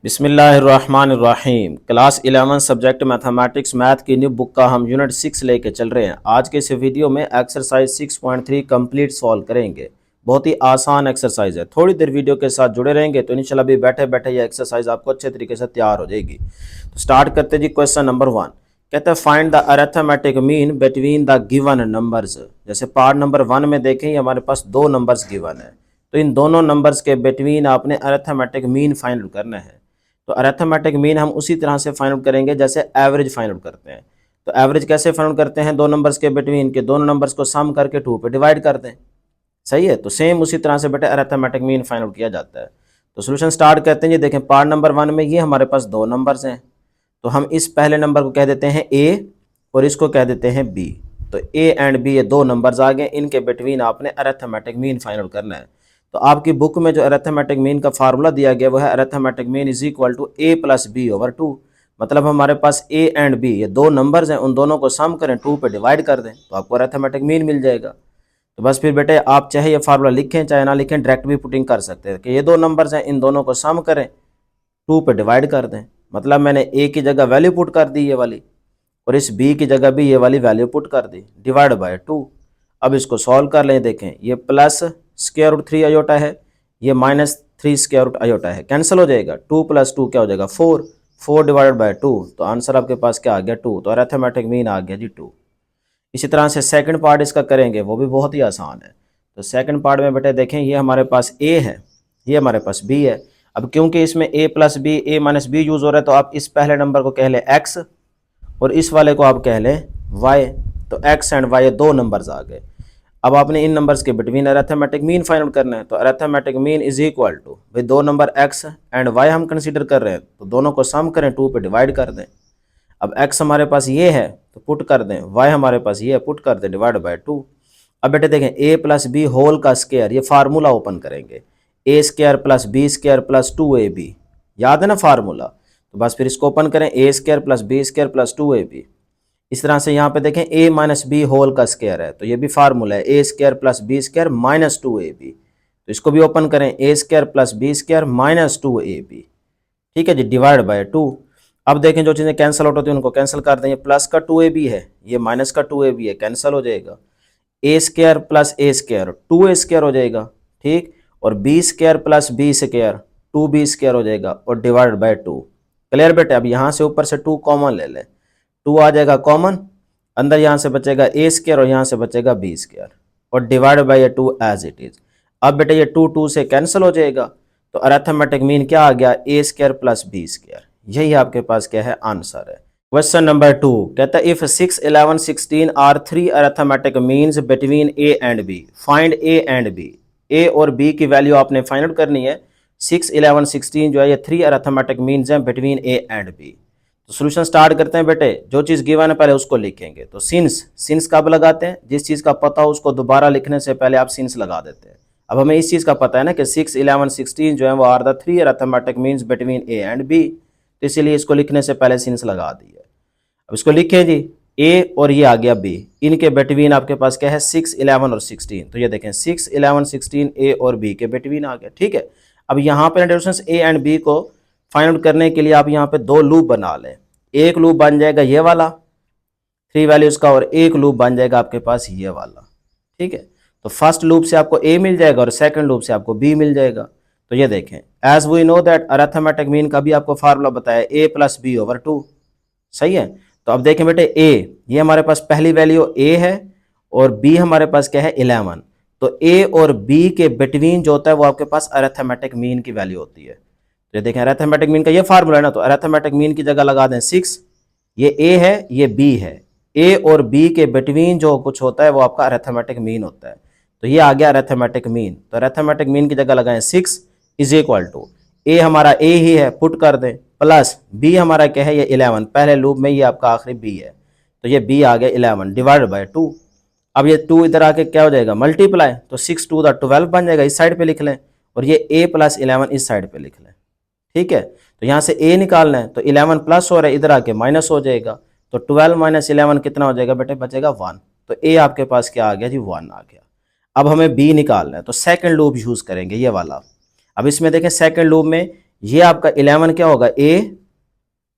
बिस्मिल्लाहिर्रहमानिर्रहीम। Class 11 subject mathematics math की new book का हम यूनिट 6 लेके चल रहे हैं। आज के इस वीडियो में एक्सरसाइज 6.3 कंप्लीट सॉल्व करेंगे। बहुत ही आसान एक्सरसाइज है, थोड़ी देर वीडियो के साथ जुड़े रहेंगे तो इंशाल्लाह भी बैठे बैठे ये एक्सरसाइज आपको अच्छे तरीके से तैयार हो जाएगी। तो स्टार्ट करते जी। क्वेश्चन नंबर 1 कहते हैं find the arithmetic mean between the given numbers. जैसे पार्ट नंबर 1 में देखें हमारे पास दो नंबर्स गिवन है, तो इन दोनों नंबर्स के बिटवीन आपने अरिथमेटिक मीन फाइंड आउट करना है। तो अरिथमेटिक मीन हम उसी तरह से फाइंड आउट करेंगे जैसे एवरेज फाइंड आउट करते हैं। तो एवरेज कैसे फाइंड आउट करते हैं, दो नंबर्स के बिटवीन के दोनों नंबर्स को सम करके 2 पे डिवाइड कर दें। सही है, तो सेम उसी तरह से बेटे अरिथमेटिक मीन फाइंड आउट किया जाता है। तो सोल्यूशन स्टार्ट करते हैं जी। देखें पार्ट नंबर 1 में ये हमारे पास दो नंबर्स हैं, तो हम इस पहले नंबर को कह देते हैं ए और इसको कह देते हैं बी। तो ए एंड बी ये दो नंबर्स आ गए, इनके बिटवीन आपने अरिथमेटिक मीन फाइंड आउट करना है। तो आपकी बुक में जो अरिथमेटिक मीन का फार्मूला दिया गया वो है arithmetic mean is equal to a plus b over 2। मतलब हमारे पास ए एंड बी ये दो नंबर्स हैं, उन दोनों को सम करें 2 पे डिवाइड कर दें तो आपको अरिथमेटिक मीन मिल जाएगा। तो बस फिर बेटे आप चाहे ये फार्मूला लिखें चाहे ना लिखें, डायरेक्ट भी पुटिंग कर सकते हैं कि ये दो नंबर्स हैं, इन दोनों को सम करें 2 पे डिवाइड कर दें। मतलब मैंने ए की जगह वैल्यू पुट कर दी ये वाली, और इस बी की जगह भी ये वाली वैल्यू पुट कर दी, डिवाइड बाय 2। अब इसको सॉल्व कर लें। देखें ये प्लस स्क्वायर रूट 3 आयोटा है, ये माइनस 3 स्क्वायर रूट आयोटा है, कैंसिल हो जाएगा। 2 प्लस 2 क्या हो जाएगा 4, 4 डिवाइडेड बाय 2। तो आंसर आपके पास क्या आ गया 2। तो अरिथमेटिक मीन आ गया जी 2। इसी तरह से सेकंड पार्ट इसका करेंगे, वो भी बहुत ही आसान है। तो सेकंड पार्ट में बेटे देखें ये हमारे पास ए है, ये हमारे पास बी है। अब क्योंकि इसमें ए प्लस बी ए माइनस बी यूज़ हो रहा है, तो आप इस पहले नंबर को कह लें एक्स और इस वाले को आप कह लें वाई। तो एक्स एंड वाई दो नंबर्स आ गए। अब आपने इन नंबर्स के between arithmetic mean find out करना है। तो arithmetic mean is equal to, भाई दो नंबर एक्स एंड वाई हम कंसीडर कर रहे हैं, तो दोनों को सम करें 2 पे डिवाइड कर दें। अब x हमारे पास ये है तो पुट कर दें, y हमारे पास ये है पुट कर दें, डिवाइड बाय 2। अब बेटे देखें a प्लस बी होल का स्क्वायर, ये फार्मूला ओपन करेंगे, a square plus b square plus 2ab, याद है ना फार्मूला। तो बस फिर इसको ओपन करें, a square plus b square plus 2ab। इस तरह से यहाँ पे देखें a माइनस बी होल का स्क्वायर है, तो ये भी फार्मूला है a square plus b square minus 2ab। तो इसको भी ओपन करें, a square plus b square minus 2ab। ठीक है जी, डिवाइड बाय 2। अब देखें जो चीज़ें कैंसिल आउट होती हैं उनको कैंसिल कर दें। ये प्लस का 2ab है, ये माइनस का 2ab है, कैंसिल हो जाएगा। A square plus a square 2a square हो जाएगा, ठीक। और b square plus b square 2b square हो जाएगा और डिवाइड बाय 2। क्लियर बेटे। अब यहाँ से ऊपर से 2 कॉमन ले लें, 2 आ जाएगा कॉमन, अंदर यहाँ से बचेगा ए स्क्वायर और यहाँ से बचेगा बी स्क्वायर और divide by 2 as it is. अब बेटे ये 2 2 से कैंसिल हो जाएगा, तो अरिथमेटिक मीन क्या आ गया ए स्क्वायर प्लस बी स्क्वायर। यही आपके पास क्या है आंसर है। क्वेश्चन नंबर 2 कहता है if 6 11 16 are 3 arithmetic means between a and b, find a and b. A और बी की वैल्यू आपने फाइंड आउट करनी है। 6 11 16 जो है ये 3 अरिथमेटिक मीन्स हैं बिटवीन ए एंड बी। तो सोल्यूशन स्टार्ट करते हैं बेटे। जो चीज़ गिवन है पहले उसको लिखेंगे। तो सिंस कब लगाते हैं, जिस चीज़ का पता हो उसको दोबारा लिखने से पहले आप सिंस लगा देते हैं। अब हमें इस चीज़ का पता है ना कि 6 11 16 जो है वो are the 3 arithmetic means between a and b, तो इसीलिए इसको लिखने से पहले सिंस लगा दी है। अब इसको लिखें जी, ए और ये आ गया बी, इनके बिटवीन आपके पास क्या है 6 11 और 16। तो ये देखें 6 11 16 ए और बी के बिटवीन आ गया, ठीक है। अब यहाँ पे डिस्टेंस ए एंड बी को फाइंड आउट करने के लिए आप यहाँ पे दो लूप बना लें। एक लूप बन जाएगा ये वाला 3 वैल्यूज का, और एक लूप बन जाएगा आपके पास ये वाला, ठीक है। तो फर्स्ट लूप से आपको ए मिल जाएगा और सेकंड लूप से आपको बी मिल जाएगा। तो ये देखें as we know that arithmetic mean का भी आपको फार्मूला बताया a प्लस बी ओवर 2, सही है। तो अब देखें बेटे a ये हमारे पास पहली वैल्यू a है और b हमारे पास क्या है 11। तो a और b के बिटवीन जो होता है वो आपके पास अरिथमेटिक मीन की वैल्यू होती है। तो ये देखें अरिथमेटिक मीन का ये फार्मूला है ना, तो अरिथमेटिक मीन की जगह लगा दें 6, ये a है ये b है, a और b के बिटवीन जो कुछ होता है वो आपका अरिथमेटिक मीन होता है। तो ये आ गया अरिथमेटिक मीन। तो अरिथमेटिक मीन की जगह लगाएं 6 इज इक्वल टू ए हमारा ए ही है पुट कर दें, प्लस बी हमारा क्या है ये 11, पहले लूप में ये आपका आखिरी बी है, तो ये बी आ गया 11 डिवाइड बाय 2। अब ये 2 इधर आके क्या हो जाएगा मल्टीप्लाई, तो 6 2 12 बन जाएगा, इस साइड पे लिख लें, और ये a प्लस 11 इस साइड पे लिख लें, ठीक है। तो यहाँ से a निकालना है, तो 11 प्लस हो रहा है, इधर आके माइनस हो जाएगा, तो 12 माइनस 11 कितना हो जाएगा बेटे, बचेगा 1। तो a आपके पास क्या आ गया जी 1 आ गया। अब हमें b निकालना है, तो सेकंड लूप यूज करेंगे ये वाला। अब इसमें देखें सेकंड लूप में ये आपका 11 क्या होगा ए,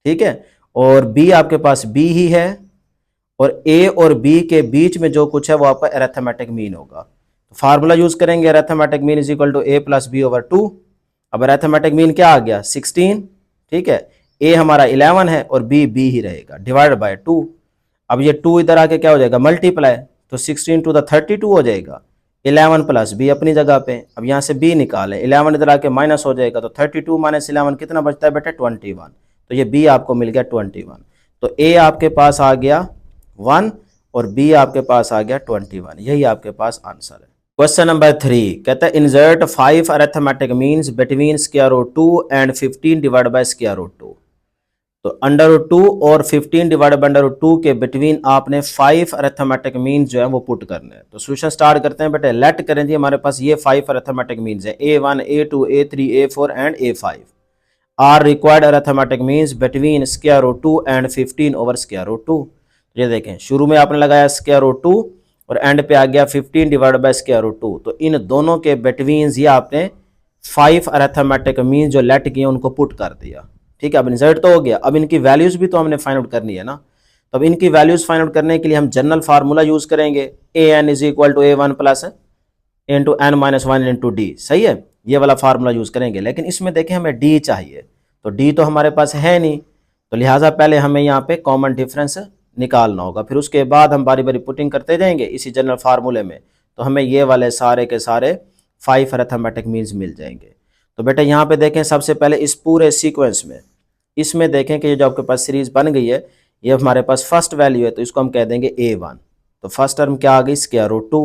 ठीक है, और बी आपके पास बी ही है, और ए और बी के बीच में जो कुछ है वो आपका अरिथमेटिक मीन होगा। तो फार्मूला यूज करेंगे arithmetic mean is equal to a plus b over 2। अब अरिथमेटिक मीन क्या आ गया 16, ठीक है, ए हमारा 11 है और बी बी ही रहेगा डिवाइड बाय 2। अब ये 2 इधर आके क्या हो जाएगा मल्टीप्लाई, तो 16 टू द 32 हो जाएगा, 11 प्लस बी अपनी जगह पे। अब यहाँ से बी निकालें, 11 इधर आके माइनस हो जाएगा, तो 32 माइनस 11 कितना बचता है बेटा 21। तो ये बी आपको मिल गया 21। तो ए आपके पास आ गया 1 और बी आपके पास आ गया 21। यही आपके पास आंसर है। क्वेश्चन नंबर 3 कहता है insert 5 arithmetic means between square root 2 and 15 divide by square root 2। तो अंडर रूट 2 और 15 डिवाइड बाय अंडर रूट 2 के बिटवीन आपने 5 अरिथमेटिक मीन्स जो है वो पुट करने हैं। तो सॉल्यूशन स्टार्ट करते हैं बेटे। लेट करें जी हमारे पास ये 5 अरिथमेटिक मीन्स है a1 a2 a3 a4 and a5 are required arithmetic means between square root 2 and 15 over square root 2। ये देखें शुरू में आपने लगाया स्क्वायर रूट 2 और एंड पे आ गया 15 डिवाइड बाय स्क्वायर रूट 2। तो इन दोनों के बिटवीन ये आपने 5 अरिथमेटिक मीन्स जो लेट किए उनको पुट कर दिया, ठीक है। अब इंसर्ट तो हो गया, अब इनकी वैल्यूज भी तो हमने फाइंड आउट करनी है ना। तो अब इनकी वैल्यूज फाइंड आउट करने के लिए हम जनरल फार्मूला यूज करेंगे a n is equal to a one plus into n minus one into d, सही है, ये वाला फार्मूला यूज करेंगे। लेकिन इसमें देखें हमें डी चाहिए, तो डी तो हमारे पास है नहीं, तो लिहाजा पहले हमें यहाँ पे कॉमन डिफरेंस निकालना होगा, फिर उसके बाद हम बारी बारी पुटिंग करते जाएंगे इसी जनरल फार्मूले में। तो हमें ये वाले सारे के सारे 5 अरिथमेटिक मीन्स मिल जाएंगे। तो बेटा यहाँ पे देखें सबसे पहले इस पूरे सीक्वेंस में इसमें देखें कि ये जो आपके पास सीरीज बन गई है ये हमारे पास फर्स्ट वैल्यू है, तो इसको हम कह देंगे a1। तो फर्स्ट टर्म क्या आ गई स्क्वायर रूट 2।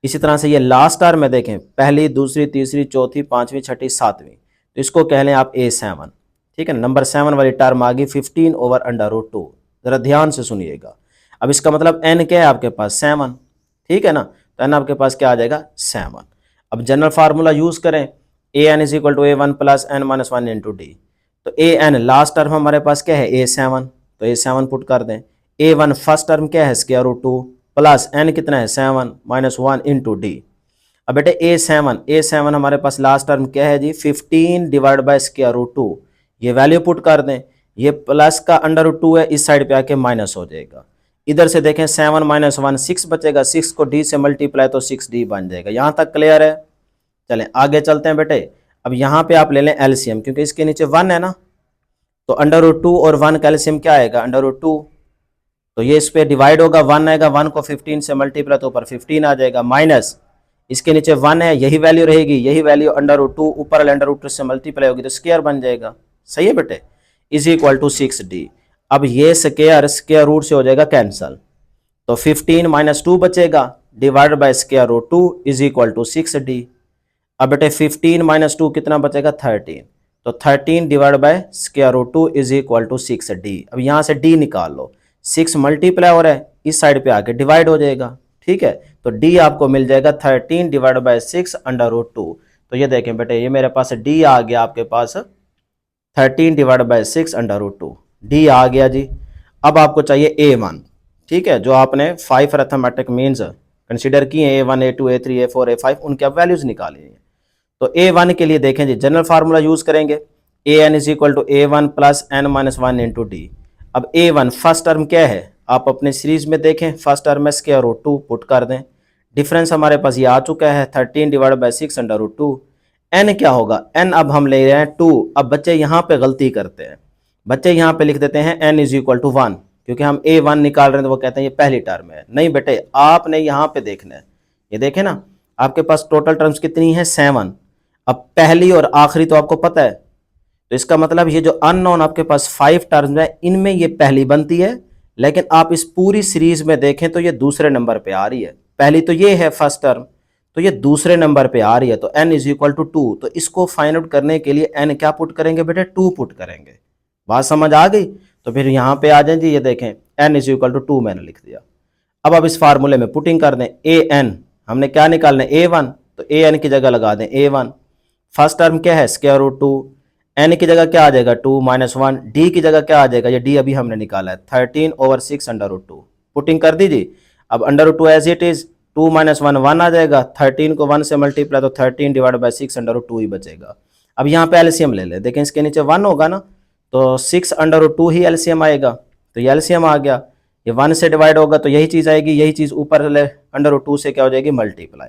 इसी तरह से ये लास्ट टर्म में देखें पहली दूसरी तीसरी चौथी पांचवी छठी सातवीं, तो इसको कह लें आप a7, ठीक है। नंबर 7 वाली टर्म आ गई 15 ओवर अंडर रूट 2। जरा ध्यान से सुनिएगा। अब इसका मतलब n क्या है आपके पास 7, ठीक है ना, तो n आपके पास क्या आ जाएगा 7। अब जनरल फार्मूला यूज करें a n is equal to a one plus n minus one into d. तो ए एन लास्ट टर्म हमारे पास क्या है a7, तो a7 पुट कर दें। a1 फर्स्ट टर्म क्या है स्क्वायर रूट 2 प्लस n कितना है 7 माइनस 1 इंटू डी। अब बेटे a7 हमारे पास लास्ट टर्म क्या है जी 15 डिवाइड बाय स्क्वायर रूट 2, ये वैल्यू पुट कर दें। ये प्लस का अंडर रूट 2 है, इस साइड पे आके माइनस हो जाएगा। इधर से देखें 7 माइनस 1 6 बचेगा, 6 को d से मल्टीप्लाई तो 6d बन जाएगा। यहाँ तक क्लियर है। चलें आगे चलते हैं बेटे। अब यहाँ पे आप ले लें एलसीएम, क्योंकि इसके नीचे 1 है ना, तो अंडर रूट 2 और 1 का एलसीएम क्या आएगा अंडर रूट 2, तो ये इस पे डिवाइड होगा 1 आएगा, 1 को 15 से मल्टीप्लाई तो ऊपर 15 आ जाएगा, माइनस इसके नीचे 1 है, यही वैल्यू रहेगी, यही वैल्यू अंडर रूट 2 ऊपर अंडर रूट 2 से मल्टीप्लाई होगी तो स्क्वायर बन जाएगा, सही है बेटे, इज इक्वल टू 6d। अब ये स्क्वायर रूट से हो जाएगा कैंसल, तो 15 माइनस 2 बचेगा divide by square root 2 is equal to 6d। अब बेटे 15 माइनस 2 कितना बचेगा 13, तो 13 divide by square root 2 is equal to 6d। अब यहाँ से d निकाल लो, 6 मल्टीप्लाई हो रहा है, इस साइड पे आके डिवाइड हो जाएगा, ठीक है। तो d आपको मिल जाएगा 13 डिवाइड बाय 6 अंडर रूट 2। तो ये देखें बेटे ये मेरे पास d आ गया आपके पास 13 divide by 6 under root 2, d आ गया जी। अब आपको चाहिए a1, ठीक है, जो आपने 5 अरिथमेटिक मीन्स कंसीडर किए a1 a2 a3 a4 a5 उनके आप वैल्यूज निकालिए। तो a1 के लिए देखें जी जनरल फार्मूला यूज करेंगे an is equal to a1 plus n minus one into d. अब a1 फर्स्ट टर्म क्या है आप अपने सीरीज में देखें, फर्स्ट टर्म में स्क्वायर रूट 2 पुट कर दें, डिफरेंस हमारे पास ये आ चुका है 13 divide by 6 under root 2। n क्या होगा n अब हम ले रहे हैं 2। अब बच्चे यहाँ पे गलती करते हैं, बच्चे यहाँ पे लिख देते हैं n इज इक्वल टू 1, क्योंकि हम a1 निकाल रहे हैं तो वो कहते हैं ये पहली टर्म है। नहीं बेटे आपने यहाँ पे देखना है, ये देखें ना आपके पास टोटल टर्म्स कितनी है 7। अब पहली और आखिरी तो आपको पता है, तो इसका मतलब ये जो अननोन आपके पास 5 टर्म्स है इनमें ये पहली बनती है, लेकिन आप इस पूरी सीरीज में देखें तो ये दूसरे नंबर पे आ रही है। पहली तो ये है फर्स्ट टर्म, तो ये दूसरे नंबर पे आ रही है, तो n इज इक्वल टू 2। तो इसको फाइंड आउट करने के लिए n क्या पुट करेंगे बेटे 2 पुट करेंगे। बात समझ आ गई? तो फिर यहाँ पे आ जाए जी, ये देखें n इज इक्वल टू 2 मैंने लिख दिया। अब इस फार्मूले में पुटिंग कर दें an, हमने क्या निकालना है a1, तो an की जगह लगा दें a1। फर्स्ट टर्म क्या है स्क्वायर रूट 2, n की जगह क्या आ जाएगा 2 माइनस 1, d की जगह क्या आ जाएगा, ये d अभी हमने निकाला है 13 ओवर 6 अंडर रूट 2, पुटिंग कर दीजिए। अब under root 2 as it is, 2 minus 1 1 आ जाएगा, 13 को 1 से मल्टीप्लाई तो 13 डिवाइड बाय 6 अंडर रूट 2 ही बचेगा। अब यहाँ पे एलसीएम ले ले, देखें इसके नीचे 1 होगा ना, तो 6/2 ही एलसीएम आएगा, तो ये एलसीएम आ गया। ये 1 से डिवाइड होगा तो यही चीज़ आएगी, यही चीज़ ऊपर ले √2 से क्या हो जाएगी, मल्टीप्लाई।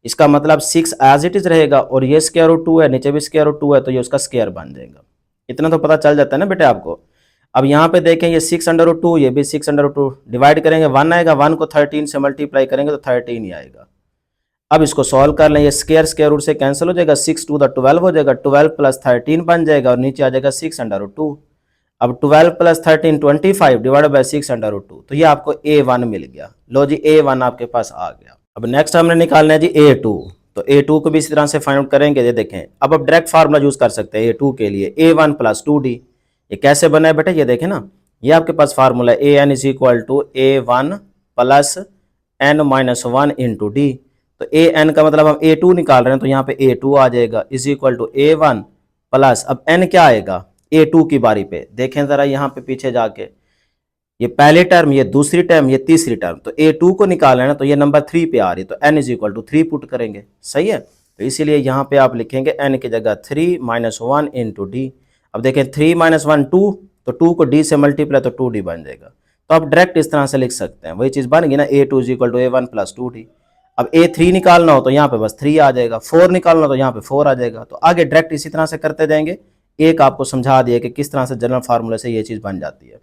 इसका मतलब 6 एज इट इज रहेगा, और ये स्क्वायर रूट 2 है, नीचे भी स्क्वायर रूट 2 है, तो ये उसका स्क्वायर बन जाएगा। इतना तो पता चल जाता है ना बेटे आपको। अब यहाँ पे देखें ये 6/2, ये भी 6/2, डिवाइड करेंगे 1 आएगा, 1 को 13 से मल्टीप्लाई करेंगे तो 13 ही आएगा। अब इसको सॉल्व कर लें, ये स्क्वायर रूट से कैंसिल हो जाएगा, 6×2 = 12 हो जाएगा, 12 + 13 बन जाएगा, और नीचे आ जाएगा 6/2। अब 12 + 13 25 डिवाइड बाई 6/2, तो ये आपको A1 मिल गया। लो जी A1 आपके पास आ गया। अब नेक्स्ट हमने निकालना है जी A2, तो A2 को भी इसी तरह से फाइंड आउट करेंगे। ये देखें, अब आप डायरेक्ट फार्मूला यूज कर सकते हैं A2 के लिए, A1 + 2D। ये कैसे बना है बेटे, ये देखें ना, ये आपके पास फार्मूला है AN = A1 + n-1 × D। तो AN का मतलब हम A2 निकाल रहे हैं, तो यहाँ पे A2 आ जाएगा = A1 प्लस, अब n क्या आएगा, A2 की बारी पे देखें जरा यहाँ पे पीछे जाके, ये पहले टर्म, ये दूसरी टर्म, ये तीसरी टर्म, तो A2 को निकालना है ना, तो ये नंबर 3 पे आ रही, तो n = 3 पुट करेंगे, सही है। तो इसीलिए यहाँ पे आप लिखेंगे n की जगह 3 - 1 × D। अब देखें 3 - 1 2, तो 2 को D से मल्टीप्लाई तो 2D बन जाएगा। तो आप डायरेक्ट इस तरह से लिख सकते हैं, वही चीज़ बन गई ना, A2 = A1 + 2D। अब A3 निकालना हो तो यहाँ पे बस 3 आ जाएगा, 4 निकालना हो तो यहाँ पे 4 आ जाएगा। तो आगे डायरेक्ट इसी तरह से करते जाएंगे। एक आपको समझा दिया कि किस तरह से जनरल फार्मूले से ये चीज़ बन जाती है।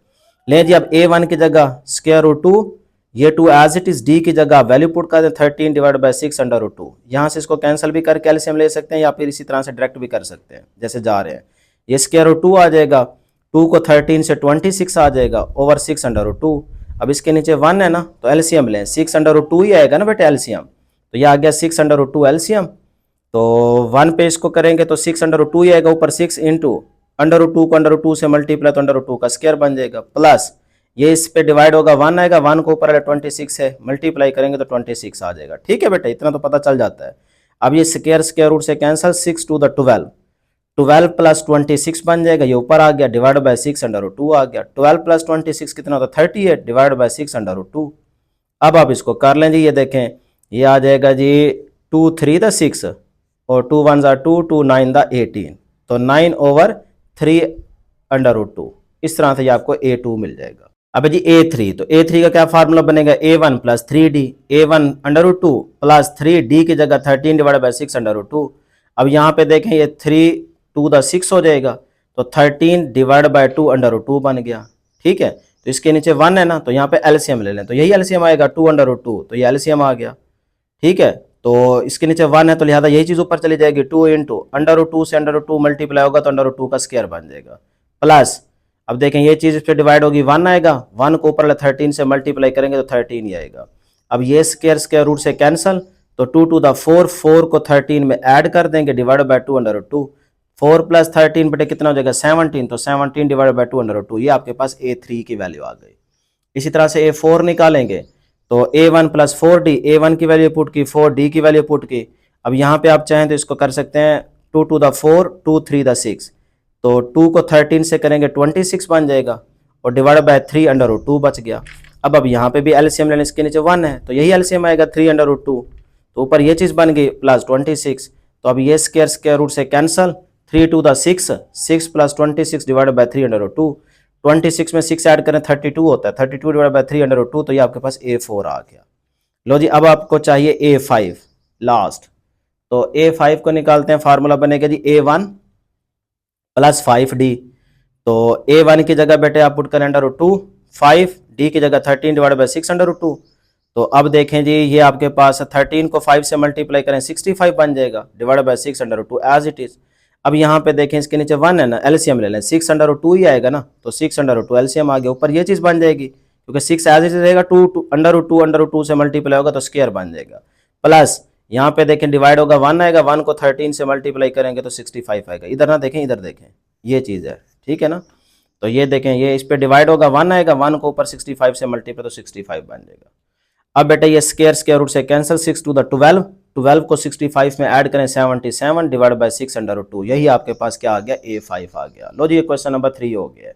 ले जी, अब A1 की जगह √2, ये 2 एज इट इज, D की जगह वैल्यू पुट कर दें 13 डिवाइड बाई 6/2। यहाँ से इसको कैंसिल भी करके एलसीएम ले सकते हैं, या फिर इसी तरह से डायरेक्ट भी कर सकते हैं जैसे जा रहे हैं। ये √2 आ जाएगा, 2 को 13 से 26 आ जाएगा ओवर 6/2। अब इसके नीचे 1 है ना, तो एलसीएम लें, 6/2 ही आएगा ना बेटे एलसीएम, तो ये आ गया 6/2 एलसीएम। तो 1 पे इसको करेंगे तो 6/2 ही आएगा, ऊपर 6 इंटू √2 को √2 से मल्टीप्लाई तो √2 का स्क्वायर बन जाएगा, प्लस ये इस पे डिवाइड होगा, 1 आएगा, 1 को ऊपर 26 है, मल्टीप्लाई करेंगे तो 26 आ जाएगा। ठीक है बेटा, इतना तो पता चल जाता है। अब ये स्क्वायर रूट से कैंसिल, 6×2 = 12, 12 + 26 बन जाएगा, ये ऊपर आ गया, डिवाइड बाई 6/2 आ गया, 12 + 26 कितना होता है, 38 डिवाइड बाई 6/2। अब आप इसको कर लें जी, ये देखें, ये आ जाएगा जी 2 3 द 6 और 2 1 = 2, 2 9 द 18, तो 9/3/2। इस तरह से ये आपको A2 मिल जाएगा। अब जी A3, तो A3 का क्या फार्मूला बनेगा, A1 + 3D, A1/2 plus 3D की जगह 13 डिवाइड बाई 6/2। अब यहाँ पे देखें, ये 3 2 द 6 हो जाएगा, तो 13 डिवाइड बाई 2/2 बन गया। ठीक है, तो इसके नीचे 1 है ना, तो यहाँ पे एलसीएम ले लें, तो यही एलसीएम आएगा 2/2, तो ये एलसीएम आ गया। ठीक है, तो इसके नीचे 1 है, तो लिहाजा यही चीज़ ऊपर चली जाएगी, 2 इंटू √2 से √2 मल्टीप्लाई होगा तो √2 का स्क्वायर बन जाएगा, प्लस अब देखें ये चीज़ इस पर डिवाइड होगी, 1 आएगा, 1 को ऊपर 13 से मल्टीप्लाई करेंगे तो 13 ही आएगा। अब ये स्क्वायर रूट से कैंसल, तो 2 टू द 4, 4 को 13 में ऐड कर देंगे, डिवाइड बाई 2/2, 4 + 13 बटे कितना हो जाएगा 17, तो 17 डिवाइड बाई 2/2, ये आपके पास A3 की वैल्यू आ गई। इसी तरह से A4 निकालेंगे, तो A1 + 4D, A1 की वैल्यू पुट की, 4D की वैल्यू पुट की। अब यहाँ पे आप चाहें तो इसको कर सकते हैं 2 टू द 4, 2 3 द 6, तो 2 को 13 से करेंगे 26 बन जाएगा, और डिवाइड बाय 3/2 बच गया। अब यहाँ पे भी एलसीएम लेने, इसके नीचे 1 है, तो यही एलसीएम आएगा 3/2, तो ऊपर ये चीज़ बन गई प्लस 26। तो अब ये स्क्वायर रूट से cancel, 3 to the 6, 6 + 26 divide by 3/2, 26 में 6 ऐड करें 32 होता है, 32 डिवाइड बाई 3/2, तो ये आपके पास A4 आ गया। लो जी, अब आपको चाहिए A5 लास्ट, तो A5 को निकालते हैं, फार्मूला बनेगा जी A1 + 5D। तो A1 की जगह बेटे आप पुट करें √2, 5D की जगह 13 डिवाइड बाई 6/2। तो अब देखें जी, ये आपके पास 13 को 5 से मल्टीप्लाई करें 65 बन जाएगा, divide by 6/2 as it is. अब यहाँ पे देखें, इसके नीचे 1 है ना, एलसीएम ले लें, 6/2 ही आएगा ना, तो 6/2 एलसीएम आ गया, ऊपर ये चीज़ बन जाएगी, क्योंकि 6 एज इट इज रहेगा, 2 से मल्टीप्लाई होगा तो स्क्वायर बन जाएगा, प्लस यहाँ पे देखें डिवाइड होगा, 1 आएगा, 1 को 13 से मल्टीप्लाई करेंगे तो 65 आएगा। इधर ना देखें, इधर देखें, ये चीज़ है, ठीक है ना। तो ये देखें, ये इस पे डिवाइड होगा, 1 आएगा, 1 को ऊपर 65 से मल्टीप्लाई तो 65 बन जाएगा। अब बेटा ये स्क्वायर रूट से कैंसिल, 6 टू द 12, 12 को 65 में ऐड करें 77 डिवाइड बाई 6/2, यही आपके पास क्या आ गया, A5 आ गया। लो जी, ये क्वेश्चन नंबर 3 हो गया।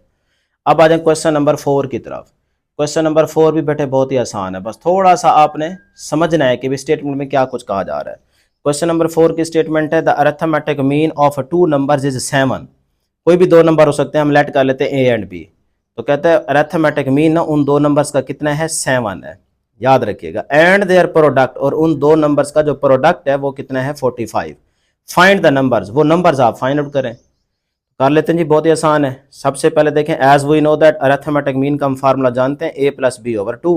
अब आ जाए क्वेश्चन नंबर 4 की तरफ। क्वेश्चन नंबर 4 भी बेटे बहुत ही आसान है, बस थोड़ा सा आपने समझना है कि भी स्टेटमेंट में क्या कुछ कहा जा रहा है। क्वेश्चन नंबर 4 की स्टेटमेंट है the arithmetic mean of two numbers is 7। कोई भी दो नंबर हो सकते हैं, हम लेट कर लेते हैं ए एंड बी। तो कहते हैं अरिथमेटिक मीन ना उन दो नंबर्स का कितना है, 7 है, याद रखिएगा। एंड देयर प्रोडक्ट, और उन दो नंबर्स का जो प्रोडक्ट है वो कितना है, 45। फाइंड द नंबर्स, वो नंबर्स आप फाइंड आउट करें। कर लेते हैं जी, बहुत ही आसान है। सबसे पहले देखें, as we know that arithmetic mean का हम फार्मूला जानते हैं, ए प्लस बी ओवर 2।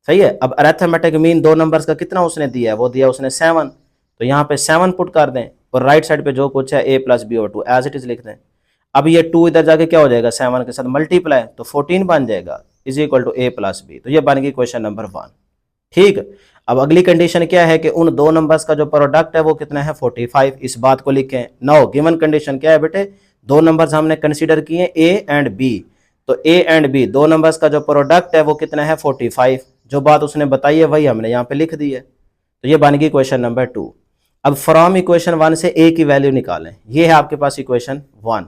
सही है। अब अरिथमेटिक मीन दो नंबर्स का कितना उसने दिया है, वो दिया उसने 7। तो यहाँ पे 7 पुट कर दें और राइट साइड पे जो कुछ है a plus b over 2 as it is लिख दें। अब ये 2 इधर जाके क्या हो जाएगा, 7 के साथ मल्टीप्लाई, तो 14 बन जाएगा, is equal to a plus b. तो ये बन गई क्वेश्चन नंबर 1। ठीक। अब अगली कंडीशन क्या है कि उन दो नंबर्स का जो प्रोडक्ट है वो कितना है, 45। इस बात को लिखें। नाउ गिवन कंडीशन क्या है बेटे, दो नंबर्स हमने कंसीडर किए ए एंड बी। तो ए एंड बी दो नंबर्स का जो प्रोडक्ट है वो कितना है, 45। जो बात उसने बताई है वही हमने यहाँ पे लिख दी है। तो ये बन गई क्वेश्चन नंबर 2। अब फ्रॉम इक्वेशन 1 से ए की वैल्यू निकालें। ये है आपके पास इक्वेशन 1।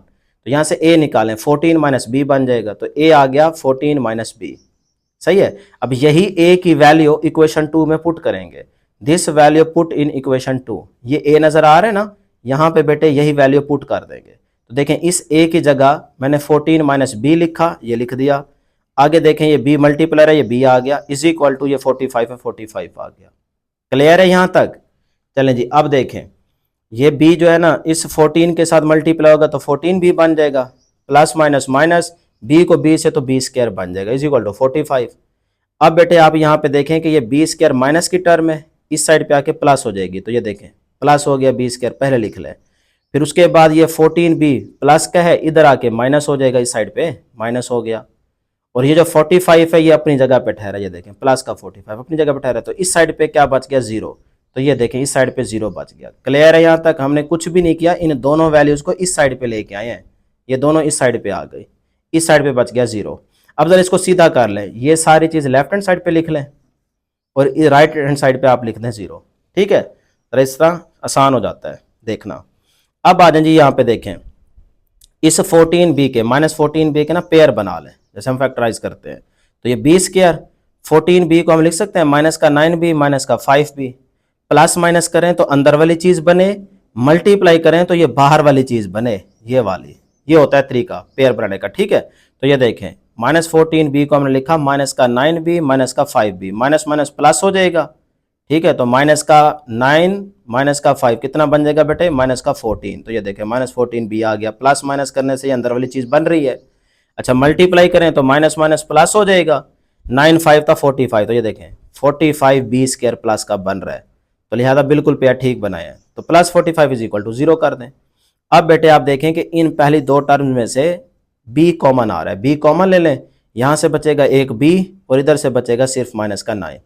तो यहाँ से ए निकालें, 14 माइनस बी बन जाएगा। तो ए आ गया 14 माइनस बी। सही है। अब यही ए की वैल्यू इक्वेशन 2 में पुट करेंगे। This value put in equation 2। ये ए नजर आ रहा है ना, यहाँ पे बेटे यही वैल्यू पुट कर देंगे। तो देखें इस ए की जगह मैंने 14 माइनस बी लिखा, ये लिख दिया। आगे देखें ये बी मल्टीप्लायर है, ये बी आ गया, इज इक्वल टू ये 45 है, 45 आ गया। क्लियर है यहाँ तक? चलें जी, अब देखें ये b जो है ना इस 14 के साथ मल्टीप्लाई होगा तो 14 भी बन जाएगा, प्लस माइनस माइनस b को b से तो b स्क्वायर बन जाएगा, इज इक्वल टू 45। अब बेटे आप यहाँ पे देखें कि ये b स्क्वायर माइनस की टर्म है, इस साइड पे आके प्लस हो जाएगी। तो ये देखें प्लस हो गया, b स्क्वायर पहले लिख लें। फिर उसके बाद ये 14b प्लस का है, इधर आके माइनस हो जाएगा, इस साइड पे माइनस हो गया। और ये जो 45 है ये अपनी जगह पे ठहरा, ये देखें प्लस का 45 अपनी जगह पे ठहरा। तो इस साइड पे क्या बच गया, 0। तो ये देखें इस साइड पे 0 बच गया। क्लियर है यहाँ तक? हमने कुछ भी नहीं किया, इन दोनों वैल्यूज को इस साइड पे लेके आए हैं, ये दोनों इस साइड पे आ गई, इस साइड पे बच गया 0। अब जरा इसको सीधा कर लें, ये सारी चीज लेफ्ट हैंड साइड पे लिख लें और राइट हैंड साइड पे आप लिख दें 0। ठीक है, तो इस तरह आसान हो जाता है देखना। अब आ जाए जी, यहाँ पे देखें इस 14b के माइनस 14b के ना पेयर बना लें, जैसे हम फैक्टराइज करते हैं। तो ये b स्क्वायर 14b को हम लिख सकते हैं माइनस का 9b माइनस का 5b। प्लस माइनस करें तो अंदर वाली चीज बने, मल्टीप्लाई करें तो ये बाहर वाली चीज बने, ये वाली। ये होता है तरीका पेयर बनाने का। ठीक है, तो ये देखें माइनस 14b को हमने लिखा माइनस का 9b माइनस का 5b, माइनस माइनस प्लस हो जाएगा। ठीक है, तो माइनस का 9 माइनस का 5 कितना बन जाएगा बेटे, माइनस का 14। तो ये देखें माइनस 14b आ गया, प्लस माइनस करने से ये अंदर वाली चीज बन रही है। अच्छा मल्टीप्लाई करें तो माइनस माइनस प्लस हो जाएगा, 9 5 था 45। तो ये देखें 45b स्क्वायर प्लस का बन रहा है, तो लिहाजा बिल्कुल पेयर ठीक बनाया है। तो प्लस 45 इज इक्वल टू 0 कर दें। अब बेटे आप देखें कि इन पहली दो टर्म में से b कॉमन आ रहा है, b कॉमन ले लें, यहाँ से बचेगा एक b और इधर से बचेगा सिर्फ माइनस का 9।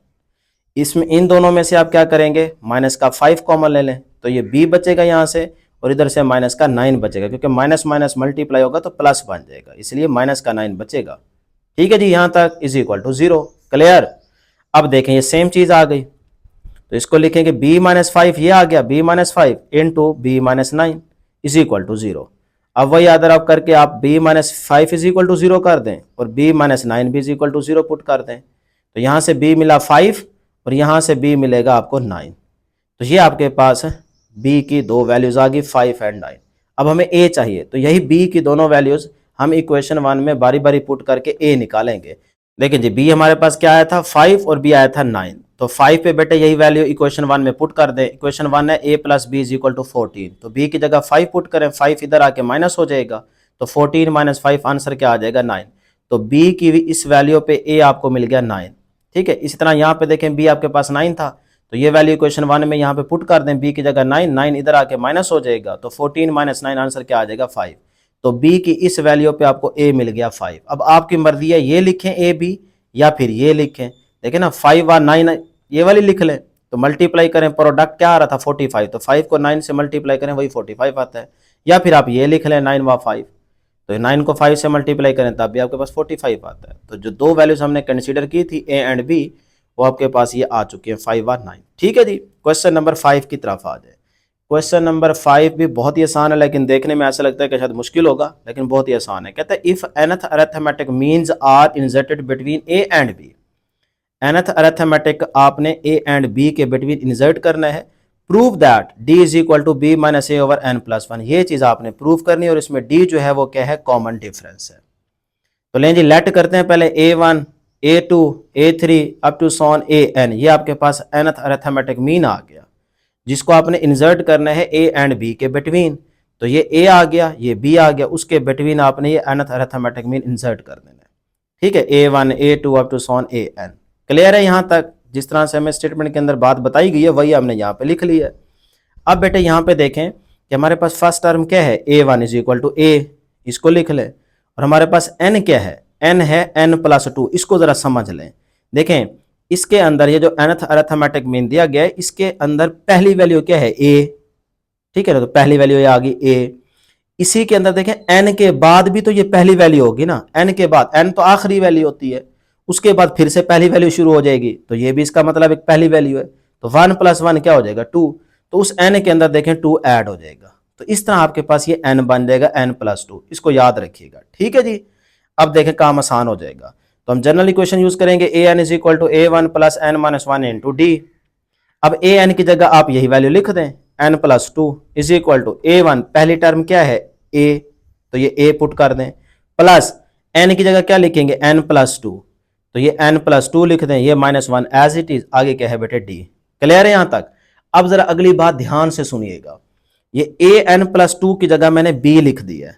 इसमें इन दोनों में से आप क्या करेंगे, माइनस का 5 कॉमन ले लें, तो ये b बचेगा यहाँ से और इधर से माइनस का 9 बचेगा, क्योंकि माइनस माइनस मल्टीप्लाई होगा तो प्लस बन जाएगा, इसलिए माइनस का 9 बचेगा। ठीक है जी, यहाँ तक इज इक्वल टू 0। क्लियर? अब देखें ये सेम चीज आ गई, तो इसको लिखेंगे b माइनस 5, ये आ गया b minus 5 into b minus 9 is equal to 0। अब वही अदर आप करके आप b minus 5 is equal to 0 कर दें और b माइनस 9 भी इज इक्वल टू 0 पुट कर दें। तो यहाँ से b मिला 5 और यहाँ से b मिलेगा आपको 9। तो ये आपके पास b की दो वैल्यूज आ गई 5 एंड 9। अब हमें a चाहिए, तो यही b की दोनों वैल्यूज हम इक्वेशन 1 में बारी बारी पुट करके a निकालेंगे। देखिए जी, b हमारे पास क्या आया था 5 और b आया था 9। तो 5 पे बेटे यही वैल्यू इक्वेशन 1 में पुट कर दें। इक्वेशन 1 है a plus b is equal to 14। तो b की जगह 5 पुट करें, 5 इधर आके माइनस हो जाएगा, तो 14 माइनस 5 आंसर क्या आ जाएगा 9। तो b की इस वैल्यू पे a आपको मिल गया 9। ठीक है, इसी तरह यहाँ पे देखें b आपके पास 9 था, तो ये वैल्यू इक्वेशन 1 में यहाँ पे पुट कर दें, b की जगह 9, 9 इधर आके माइनस हो जाएगा, तो 14 माइनस 9 आंसर क्या आ जाएगा 5। तो b की इस वैल्यू पे आपको a मिल गया 5। अब आपकी मर्जी है ये लिखें a b या फिर ये लिखें, देखें ना 5 और 9 ये वाली लिख लें, तो मल्टीप्लाई करें, प्रोडक्ट क्या आ रहा था 45, तो 5 को 9 से मल्टीप्लाई करें वही 45 आता है। या फिर आप ये लिख लें 9 व 5, तो 9 को 5 से मल्टीप्लाई करें तब भी आपके पास 45 आता है। तो जो दो वैल्यूज हमने कंसीडर की थी a एंड b, वो आपके पास ये आ चुकी है 5 और 9। ठीक है जी, क्वेश्चन नंबर 5 की तरफ आ जाए। क्वेश्चन नंबर 5 भी बहुत ही आसान है, लेकिन देखने में ऐसा लगता है कि शायद मुश्किल होगा, लेकिन बहुत ही आसान है। कहता है if nth arithmetic means are inserted between a and b। nth arithmetic आपने a एंड b के बिटवीन इंसर्ट करना है, prove that d is equal to b minus a over n plus one. ये चीज आपने प्रूव करनी है और इसमें डी जो है वो क्या है, कॉमन डिफरेंस है। तो लें जी, लेट करते हैं पहले A1 A2 A3 up to so on AN। ये आपके पास nth अरिथमेटिक मीन आ गया, जिसको आपने इंसर्ट करना है A एंड B के बिटवीन। तो ये A आ गया, ये B आ गया, उसके बिटवीन आपने ये nth अरिथमेटिक मीन इंसर्ट कर देना है। ठीक है, A1 A2 up to so on AN। Clear है यहाँ तक? जिस तरह से हमें स्टेटमेंट के अंदर बात बताई गई है वही हमने यहाँ पे लिख ली है। अब बेटे यहाँ पे देखें कि हमारे पास फर्स्ट टर्म क्या है, A1 is equal to A, इसको लिख लें। और हमारे पास n क्या है, n है n प्लस 2, इसको जरा समझ लें। देखें इसके अंदर ये जो nth अरिथमेटिक मीन दिया गया है, इसके अंदर पहली वैल्यू क्या है, A। ठीक है ना, तो पहली वैल्यू ये आ गई A। इसी के अंदर देखें n के बाद भी तो ये पहली वैल्यू होगी ना, n के बाद, n तो आखिरी वैल्यू होती है, उसके बाद फिर से पहली वैल्यू शुरू हो जाएगी, तो ये भी इसका मतलब एक पहली वैल्यू है। तो 1 प्लस 1 क्या हो जाएगा, 2। तो उस n के अंदर देखें 2 ऐड हो जाएगा। तो इस तरह आपके पास ये n बन जाएगा n प्लस 2, इसको याद रखिएगा। ठीक है जी, अब देखें काम आसान हो जाएगा। तो हम जनरल इक्वेशन यूज करेंगे, an is equal to A1 plus n minus 1 into d. अब an की जगह आप यही वैल्यू लिख दें, n plus 2 is equal to A1, पहली टर्म क्या है A, तो ये A पुट कर दें, प्लस n की जगह क्या लिखेंगे, n प्लस 2, तो ये n प्लस 2 लिख दें, ये माइनस 1 एज इट इज, आगे क्या है बेटे D। क्लियर है यहां तक? अब जरा अगली बात ध्यान से सुनिएगा, ये an प्लस 2 की जगह मैंने B लिख दी है।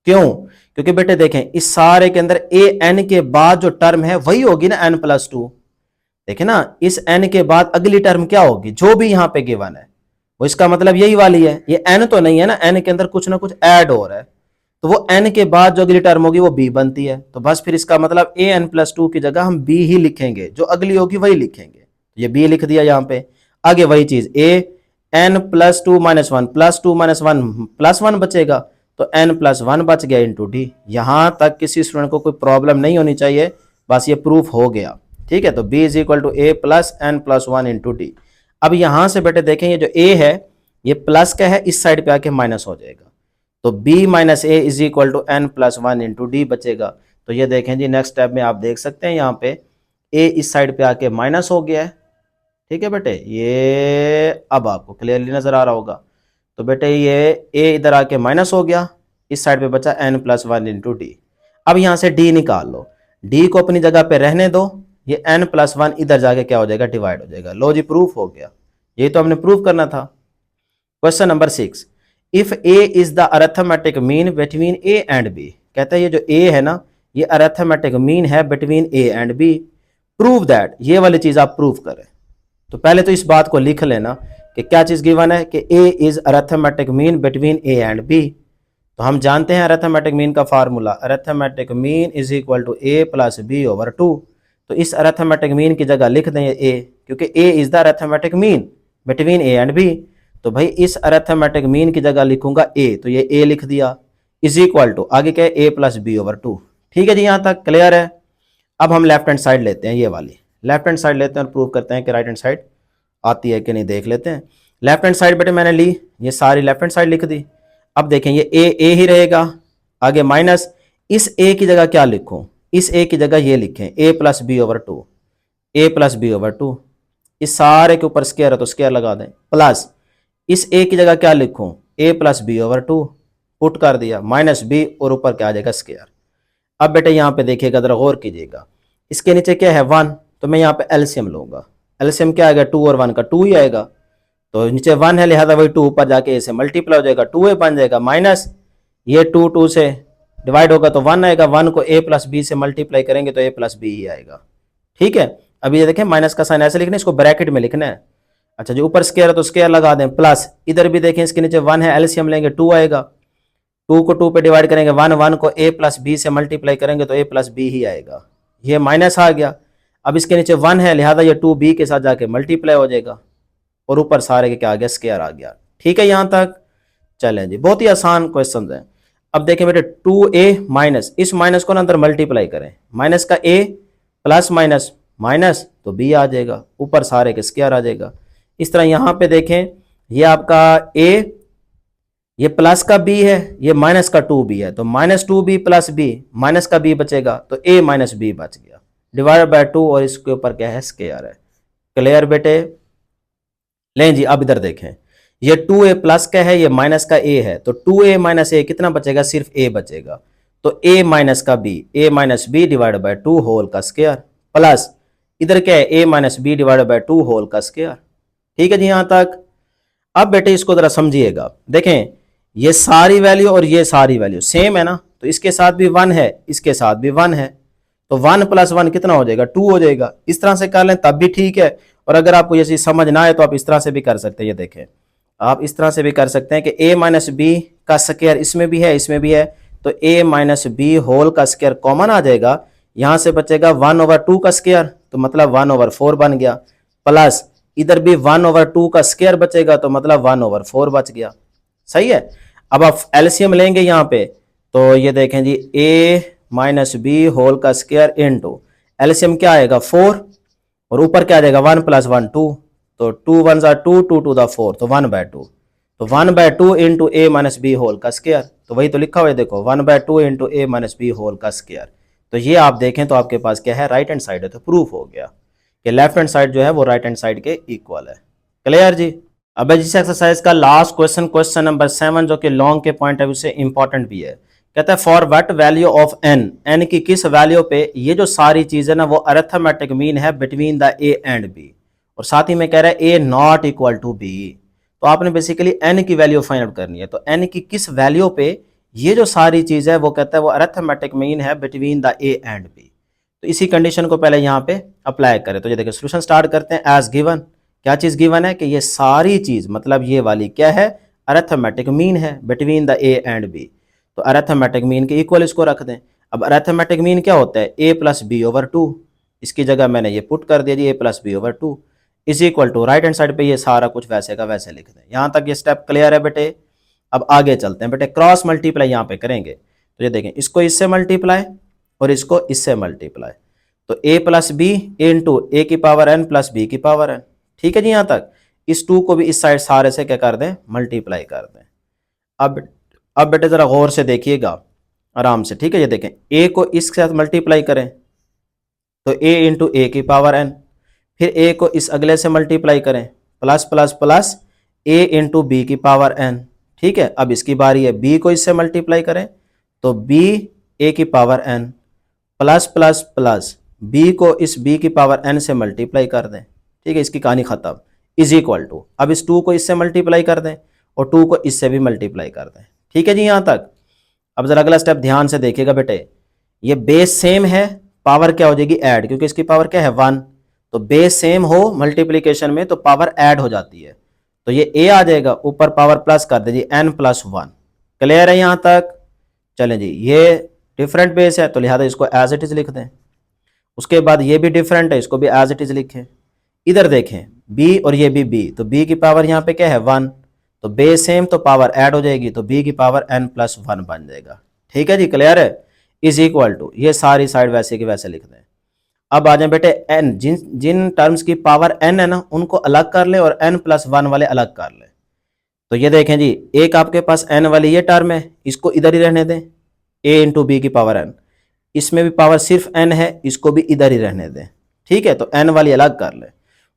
क्यों? क्योंकि बेटे देखें इस सारे के अंदर an के बाद जो टर्म है वही होगी ना n प्लस 2। देखें ना, इस n के बाद अगली टर्म क्या होगी, जो भी यहां पे गिवन है वो इसका मतलब यही वाली है। ये n तो नहीं है ना, n के अंदर कुछ ना कुछ ऐड हो रहा है, तो वो n के बाद जो अगली टर्म होगी वो b बनती है। तो बस फिर इसका मतलब an प्लस 2 की जगह हम b ही लिखेंगे, जो अगली होगी वही लिखेंगे। ये b लिख दिया यहाँ पे। आगे वही चीज a n plus 2 minus 1 plus 2 minus 1 plus 1 बचेगा, तो n प्लस 1 बच गया इंटू डी। यहां तक किसी स्टूडेंट को कोई प्रॉब्लम नहीं होनी चाहिए, बस ये प्रूफ हो गया। ठीक है, तो b is equal to a plus n plus 1 into d. अब यहां से बेटे देखें ये जो a है ये प्लस का है, इस साइड पे आके माइनस हो जाएगा, तो b minus a is equal to n plus 1 into d बचेगा। तो ये देखें जी, नेक्स्ट स्टेप में आप देख सकते हैं यहाँ पे a इस साइड पे आके माइनस हो गया है। ठीक है बेटे, ये अब आपको क्लियरली नजर आ रहा होगा। तो बेटे ये a इधर आके माइनस हो गया, इस साइड पे बचा n प्लस 1 इंटू डी। अब यहाँ से d निकाल लो, d को अपनी जगह पे रहने दो, ये n प्लस 1 इधर जाके क्या हो जाएगा, डिवाइड हो जाएगा। लो जी, प्रूफ हो गया। ये तो हमने प्रूफ करना था। Question number 6, if a is the arithmetic mean between a and b। कहता है ये जो a है ना, ये अरिथमेटिक मीन है between a and b। Prove that, ये वाली चीज आप प्रूव करें। तो पहले तो इस बात को लिख लेना कि क्या चीज गिवन है कि a इज arithmetic mean between a and b। तो हम जानते हैं अरिथमेटिक मीन का formula, arithmetic mean is equal to a plus b over 2। तो इस अरिथमेटिक मीन की जगह लिख दें a, क्योंकि a is the arithmetic mean between a and b। तो भाई इस अरिथमेटिक मीन की जगह लिखूंगा a, तो ये a लिख दिया, इज इक्वल टू आगे क्या है, a प्लस बी ओवर 2। ठीक है जी, यहां तक क्लियर है? अब हम लेफ्ट हैंड साइड लेते हैं, ये वाली लेफ्ट हैंड साइड लेते हैं और प्रूव करते हैं कि राइट हैंड साइड आती है कि नहीं, देख लेते हैं। लेफ्ट हैंड साइड बेटे मैंने ली, ये सारी लेफ्ट हैंड साइड लिख दी। अब देखें ये a ही रहेगा, आगे माइनस, इस a की जगह क्या लिखूं, इस a की जगह ये लिखें a plus b over 2, a plus b over 2। इस सारे के ऊपर स्क्वायर है तो स्क्वायर लगा दें, प्लस इस a की जगह क्या लिखूं, a plus b over 2, put कर दिया, माइनस b और ऊपर क्या आ जाएगा, स्क्वायर। अब बेटे यहाँ पे देखिएगा, जरा गौर कीजिएगा, इसके नीचे क्या है 1, तो मैं यहाँ पे एलसीएम लूंगा। एलसीएम क्या आएगा, 2 और 1 का 2 ही आएगा, तो नीचे 1 है लिहाजा वही 2 ऊपर जाके a से मल्टीप्लाई हो जाएगा, 2a बन जाएगा, माइनस ये 2 से डिवाइड होगा तो 1 आएगा, 1 को a प्लस बी से मल्टीप्लाई करेंगे तो a प्लस बी ही आएगा। ठीक है, अब ये देखें माइनस का साइन ऐसे लिखना है, इसको ब्रैकेट में लिखना है। अच्छा जो ऊपर स्क्वायर है तो स्क्वायर लगा दें, प्लस इधर भी देखें इसके नीचे 1 है, एलसीएम लेंगे 2 आएगा, 2 को 2 पे डिवाइड करेंगे 1, 1 को a प्लस बी से मल्टीप्लाई करेंगे तो a प्लस बी ही आएगा। ये माइनस आ गया, अब इसके नीचे 1 है लिहाजा ये 2b के साथ जाके मल्टीप्लाई हो जाएगा और ऊपर सारे के क्या आ गया, स्क्वायर आ गया। ठीक है यहाँ तक? चलें जी, बहुत ही आसान क्वेश्चन है। अब देखें बेटे 2a माइनस, इस माइनस को ना अंदर मल्टीप्लाई करें, माइनस का a प्लस माइनस माइनस तो b आ जाएगा, ऊपर सारे के स्क्वायर आ जाएगा। इस तरह यहाँ पे देखें ये आपका a, ये प्लस का b है, ये माइनस का 2b है, तो minus 2b plus b, minus का b बचेगा तो a माइनस b बच गया, डिवाइड बाय 2 और इसके ऊपर क्या है, स्क्वायर है। क्लियर बेटे? लें जी, अब इधर देखें, ये 2a प्लस का है, ये माइनस का a है, तो 2a माइनस a कितना बचेगा, सिर्फ a बचेगा। तो a माइनस का b, a minus b divide by 2 whole का स्क्वायर, प्लस इधर क्या है, a minus b divide by 2 whole का स्क्वायर। ठीक है जी यहां तक। अब बेटे इसको जरा समझिएगा, देखें ये सारी वैल्यू और ये सारी वैल्यू सेम है ना, तो इसके साथ भी 1 है, इसके साथ भी 1 है, तो 1 प्लस 1 कितना हो जाएगा, 2 हो जाएगा। इस तरह से कर लें तब भी ठीक है, और अगर आपको ये चीज समझ ना आए तो आप इस तरह से भी कर सकते हैं। ये देखें, आप इस तरह से भी कर सकते हैं कि a माइनस बी का स्क्वायर इसमें भी है, इसमें भी है, तो a माइनस बी होल का स्क्वायर कॉमन आ जाएगा, यहां से बचेगा 1/2 का स्क्वायर, तो मतलब 1/4 बन गया, प्लस इधर भी 1/2 का स्क्वायर बचेगा, तो मतलब 1/4 बच गया। सही है। अब आप एलसीएम लेंगे यहाँ पे, तो ये देखें जी, a माइनस बी होल का स्क्वायर इनटू एलसीएम क्या आएगा 4, और ऊपर क्या आ जाएगा 1 प्लस 1 2, तो 2 1 2, 2 टू द 4, तो 1/2, तो 1/2 इंटू ए माइनस बी होल का स्क्वायर, तो वही तो लिखा हुआ है देखो, 1/2 इंटू ए माइनस बी होल का स्क्वायर। तो ये आप देखें तो आपके पास क्या है, राइट हैंड साइड है, तो प्रूफ हो गया कि लेफ्ट हैंड साइड जो है वो राइट हैंड साइड के इक्वल है। क्लियर जी। अब जिस एक्सरसाइज का लास्ट क्वेश्चन, क्वेश्चन नंबर 7, जो कि लॉन्ग के पॉइंट ऑफ व्यू से इंपॉर्टेंट भी है, कहता है for what value of n, n की किस वैल्यू पे ये जो सारी चीज है ना वो अरिथमेटिक मीन है between the a and b, और साथ ही में कह रहा है a not equal to b. तो आपने बेसिकली एन की वैल्यू फाइंड आउट करनी है, तो एन की किस वैल्यू पे ये जो सारी चीज है वो कहता है वो अरिथमेटिक मीन है between the a and b. तो इसी कंडीशन को पहले यहाँ पे अप्लाई करें। तो ये देखिए सोल्यूशन स्टार्ट करते हैं। एज गिवन, क्या चीज गिवन है कि ये सारी चीज मतलब ये वाली क्या है, अरिथमेटिक मीन है between the a and b, तो अरिथमेटिक मीन के इक्वल इसको रख दें। अब अरिथमेटिक मीन क्या होता है, a प्लस बी ओवर 2, इसकी जगह मैंने ये पुट कर दिया जी, a plus b over 2 is equal to, right hand side पे ये सारा कुछ वैसे का वैसे लिख दें। यहाँ तक ये स्टेप क्लियर है बेटे। अब आगे चलते हैं बेटे, क्रॉस मल्टीप्लाई यहाँ पे करेंगे, तो ये देखें इसको इससे मल्टीप्लाई और इसको इससे मल्टीप्लाई, तो a प्लस बी इंटू ए की पावर n प्लस बी की पावर n। ठीक है जी यहाँ तक। इस 2 को भी इस साइड सारे से क्या कर दें, मल्टीप्लाई कर दें। अब बेटे जरा गौर से देखिएगा आराम से, ठीक है। ये देखें a को इसके साथ मल्टीप्लाई करें तो a इंटू ए की पावर n, फिर a को इस अगले से मल्टीप्लाई करें plus plus plus a into b की पावर n। ठीक है। अब इसकी बारी है, b को इससे मल्टीप्लाई करें तो b a की power n plus plus plus b को इस b की पावर n से मल्टीप्लाई कर दें। ठीक है, इसकी कहानी खत्म। इज इक्वल टू, अब इस 2 को इससे मल्टीप्लाई कर दें और 2 को इससे भी मल्टीप्लाई कर दें। ठीक है जी यहाँ तक। अब जरा अगला स्टेप ध्यान से देखिएगा बेटे, ये बेस सेम है, पावर क्या हो जाएगी ऐड, क्योंकि इसकी पावर क्या है 1, तो बेस सेम हो मल्टीप्लीकेशन में तो पावर ऐड हो जाती है, तो ये a आ जाएगा, ऊपर पावर प्लस कर दीजिए n प्लस 1। क्लियर है यहाँ तक। चलें जी, ये डिफरेंट बेस है तो लिहाजा इसको एज इट इज लिख दें। उसके बाद ये भी डिफरेंट है, इसको भी एज इट इज लिखें। इधर देखें b और ये भी b, तो b की पावर यहाँ पे क्या है 1, तो बेस सेम तो पावर ऐड हो जाएगी, तो b की पावर n प्लस 1 बन जाएगा। ठीक है जी, क्लियर है। इज इक्वल टू, ये सारी साइड वैसे की वैसे लिख दें। अब आ जाए बेटे n, जिन टर्म्स की पावर n है ना उनको अलग कर लें और n प्लस 1 वाले अलग कर लें। तो ये देखें जी, एक आपके पास n वाली ये टर्म है, इसको इधर ही रहने दें, a इंटू बी की पावर n, इसमें भी पावर सिर्फ n है, इसको भी इधर ही रहने दें। ठीक है, तो n वाली अलग कर लें।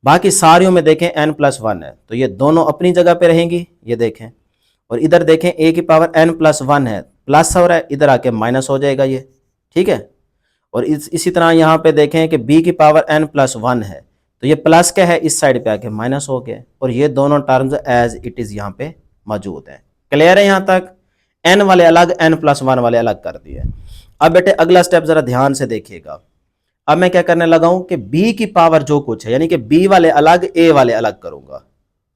बाकी सारियों में देखें n प्लस 1 है, तो ये दोनों अपनी जगह पे रहेंगी, ये देखें। और इधर देखें a की पावर n प्लस 1 है, प्लस हो रहा है, इधर आके माइनस हो जाएगा ये। ठीक है। और इसी तरह यहाँ पे देखें कि b की पावर n प्लस 1 है, तो ये प्लस क्या है, इस साइड पे आके माइनस हो गया, और ये दोनों टर्म्स एज इट इज यहाँ पे मौजूद है। क्लियर है यहाँ तक। n वाले अलग, n प्लस 1 वाले अलग कर दिए। अब बेटे अगला स्टेप जरा ध्यान से देखिएगा। अब मैं क्या करने लगा हूं कि b की पावर जो कुछ है, यानी कि b वाले अलग a वाले अलग करूंगा।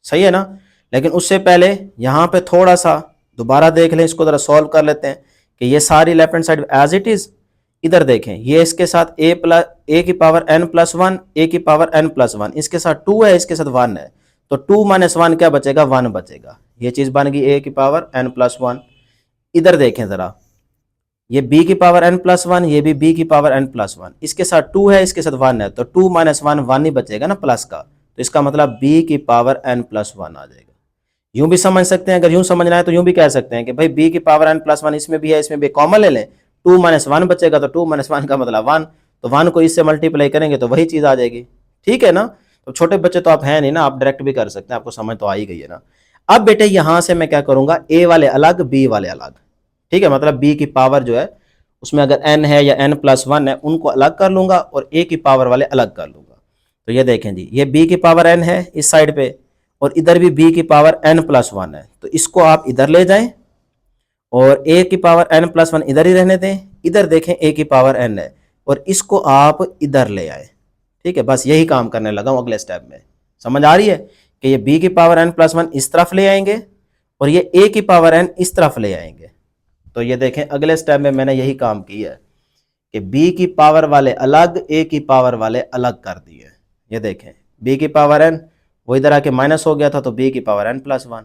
सही है ना। लेकिन उससे पहले यहां पे थोड़ा सा दोबारा देख लें, इसको जरा सॉल्व कर लेते हैं कि ये सारी left hand side as it is. इधर देखें, ये इसके साथ a की पावर n प्लस 1, a की पावर n प्लस 1, इसके साथ 2 है, इसके साथ 1 है, तो 2 माइनस 1 क्या बचेगा, 1 बचेगा। ये चीज बन गई a की पावर n प्लस 1। इधर देखें जरा, ये b की पावर n प्लस 1, ये भी b की पावर n प्लस 1, इसके साथ 2 है, इसके साथ 1 है, तो 2 माइनस 1 1 ही बचेगा ना प्लस का, तो इसका मतलब b की पावर n प्लस 1 आ जाएगा। यूं भी समझ सकते हैं, अगर यूं समझना है तो यूं भी कह सकते हैं कि भाई b की पावर n प्लस 1 इसमें भी है, इसमें भी कॉमन ले लें, 2 माइनस 1 बचेगा, तो 2 माइनस 1 का मतलब 1, तो 1 को इससे मल्टीप्लाई करेंगे तो वही चीज आ जाएगी। ठीक है ना। तो छोटे बच्चे तो आप हैं नहीं ना, आप डायरेक्ट भी कर सकते हैं, आपको समझ तो आ ही गई है ना। अब बेटे यहां से मैं क्या करूंगा, ए वाले अलग बी वाले अलग, ठीक है, मतलब बी की पावर जो है उसमें अगर n है या n+1 है उनको अलग कर लूंगा और a की पावर वाले अलग कर लूंगा। तो ये देखें जी, ये b की पावर n है इस साइड पे और इधर भी b की पावर n+1 है, तो इसको आप इधर ले जाएं और a की पावर n+1 इधर ही रहने दें। इधर देखें a की पावर n है और इसको आप इधर ले आए, ठीक है। बस यही काम करने लगा हूं अगले स्टेप में। समझ आ रही है कि ये b की पावर n+1 इस तरफ ले आएंगे और ये a की पावर n इस तरफ ले आएंगे। तो ये देखें अगले स्टेप में मैंने यही काम किया है कि b की पावर वाले अलग, a की पावर वाले अलग कर दिए। ये देखें b की पावर n वो इधर आके माइनस हो गया था तो b की पावर n+1,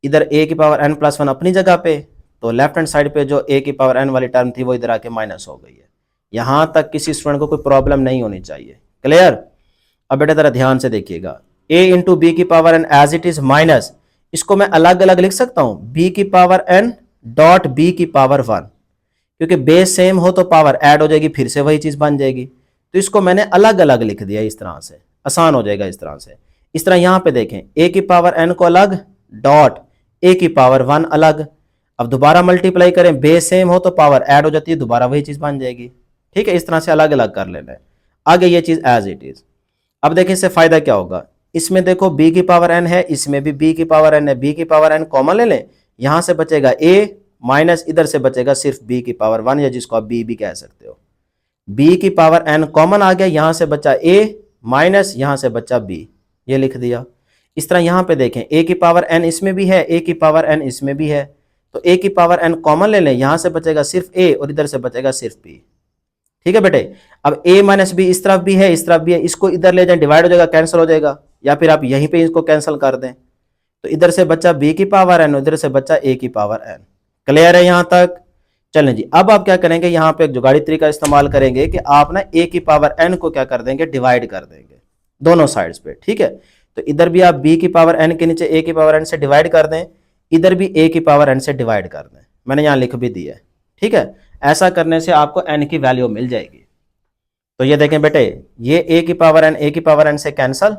इधर a की पावर n+1 अपनी जगह पे, तो लेफ्ट हैंड साइड पे जो a की पावर n वाली टर्म थी वो इधर आके माइनस हो गई है। यहां तक किसी स्टूडेंट को कोई प्रॉब्लम नहीं होनी चाहिए। क्लियर? अब बेटा जरा ध्यान से देखिएगा, a इंटू बी की power n as it is minus, इसको मैं अलग अलग लिख सकता हूं, b की पावर n डॉट b की पावर 1, क्योंकि बेस सेम हो तो पावर ऐड हो जाएगी, फिर से वही चीज बन जाएगी। तो इसको मैंने अलग अलग लिख दिया, इस तरह से आसान हो जाएगा इस तरह से। इस तरह यहां पे देखें a की पावर n को अलग डॉट a की पावर 1 अलग। अब दोबारा मल्टीप्लाई करें, बेस सेम हो तो पावर ऐड हो जाती है, दोबारा वही चीज बन जाएगी, ठीक है। इस तरह से अलग अलग कर लेना है। आगे ये चीज एज इट इज। अब देखिए इससे फायदा क्या होगा, इसमें देखो b की पावर n है, इसमें भी b की पावर n है, b की पावर n कॉमन ले लें, यहां से बचेगा a माइनस इधर से बचेगा सिर्फ b की पावर 1, या जिसको आप b भी कह सकते हो। b की पावर n कॉमन आ गया, यहां से बचा a माइनस यहां से बचा b, ये लिख दिया। इस तरह यहां पे देखें a की पावर n इसमें भी है, a की पावर n इसमें भी है, तो a की पावर n कॉमन ले लें, यहां से बचेगा सिर्फ a और इधर से बचेगा सिर्फ b, ठीक है बेटे। अब a माइनस बी इस तरफ भी है इस तरफ भी है, इसको इधर ले जाएं, डिवाइड हो जाएगा, कैंसिल हो जाएगा, या फिर आप यहीं पे इसको कैंसिल कर दें, तो इधर से बच्चा b की पावर n, इधर से बच्चा a की पावर n। क्लियर है यहां तक? चलें जी, अब आप क्या करेंगे, यहां पे एक जुगाड़ी तरीका इस्तेमाल करेंगे कि आप ना a की पावर n को क्या कर देंगे, डिवाइड कर देंगे दोनों साइड्स पे, ठीक है। तो इधर भी आप b की पावर n के नीचे a की पावर n से डिवाइड कर दें, इधर भी a की पावर n से डिवाइड कर दें, मैंने यहां लिख भी दिया है, ठीक है। ऐसा करने से आपको n की वैल्यू मिल जाएगी। तो ये देखें बेटे, ये a की पावर n से कैंसल,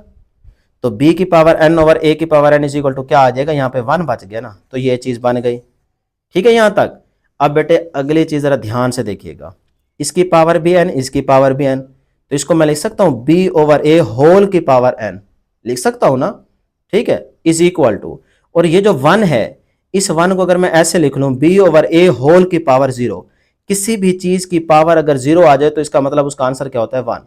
तो b की पावर n ओवर a की power n is equal to क्या आ जाएगा, यहाँ पे 1 बच गया ना, तो ये चीज बन गई, ठीक है यहां तक। अब बेटे अगली चीज जरा ध्यान से देखिएगा, इसकी पावर भी n, इसकी पावर भी n, तो इसको मैं लिख सकता हूं b ओवर a होल की पावर n, लिख सकता हूं ना, ठीक है, इज इक्वल टू, और ये जो 1 है इस 1 को अगर मैं ऐसे लिख लूं b ओवर a होल की पावर 0, किसी भी चीज की पावर अगर 0 आ जाए तो इसका मतलब उसका आंसर क्या होता है 1,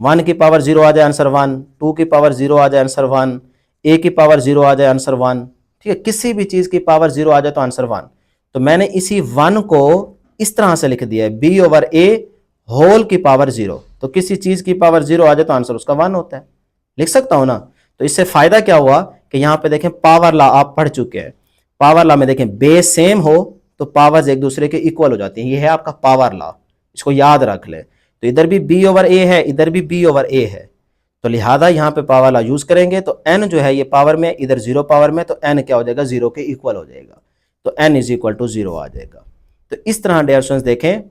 1 की पावर 0 आ जाए आंसर 1, 2 की पावर 0 आ जाए आंसर 1, a की पावर 0 आ जाए आंसर 1, ठीक है, किसी भी चीज की पावर 0 आ जाए तो आंसर 1। तो मैंने इसी 1 को इस तरह से लिख दिया है b ओवर a होल की पावर 0, तो किसी चीज की पावर 0 आ जाए तो आंसर उसका 1 होता है, लिख सकता हूं ना। तो इससे फायदा क्या हुआ कि यहां पे देखें पावर लॉ आप पढ़ चुके हैं, पावर लॉ में देखें बेस सेम हो तो पावर्स एक दूसरे के इक्वल हो जाती हैं, ये है आपका पावर लॉ, इसको याद रख ले। तो इधर भी b ओवर a है, इधर भी b ओवर a है, तो लिहाजा यहाँ पे पावर लॉ यूज करेंगे तो n जो है ये पावर में, इधर 0 पावर में, तो n क्या हो जाएगा 0 के इक्वल हो जाएगा, तो n इज इक्वल टू 0 आ जाएगा। तो इस तरह डियर स्टूडेंट्स देखें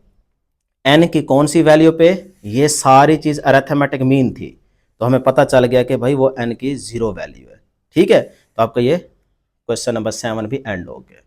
n की कौन सी वैल्यू पे ये सारी चीज अरिथमेटिक मीन थी, तो हमें पता चल गया कि भाई वो n की 0 वैल्यू है, ठीक है। तो आपका ये क्वेश्चन नंबर 7 भी एंड हो गया।